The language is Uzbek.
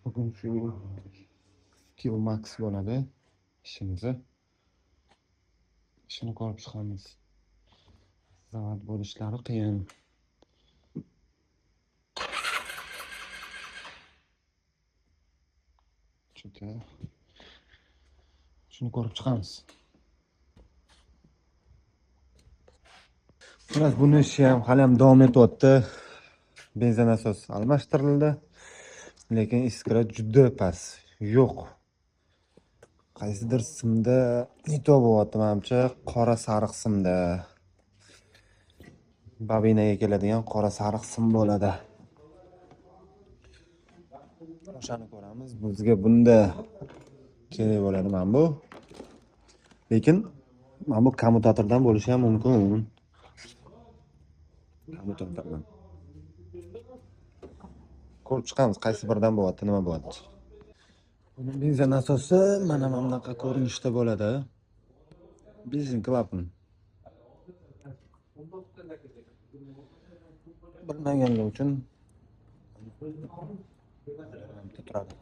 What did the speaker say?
Bugun shu Max bo'ladi ishimizni. Ishini ko'rib chiqamiz. Zavod bo'lishlari qiyin. Juda shuni ko'rib chiqamiz. Xullas buni ishi ham hali ham davom etyapti. Benzin asos almashtirildi, lekin iskra juda past. Yo'q. Qaysidir simda nito bo'lyapti menimcha, qora sariq simda. Babinaga keladigan qora sariq sim bo'ladi. O'shani ko'ramiz. Bizga bunda kerak bo'ladi mana bu. Lekin mana bu kommutatordan bo'lishi ham mumkin. Kommutatordan. Ko'rib chiqamiz qaysi biridan bo'lyapti, nima bo'lyapti. Buni benzin asosi mana bunaqa ko'rinishda bo'ladi. Benzin klapan. Bilmaganlar uchun turadi.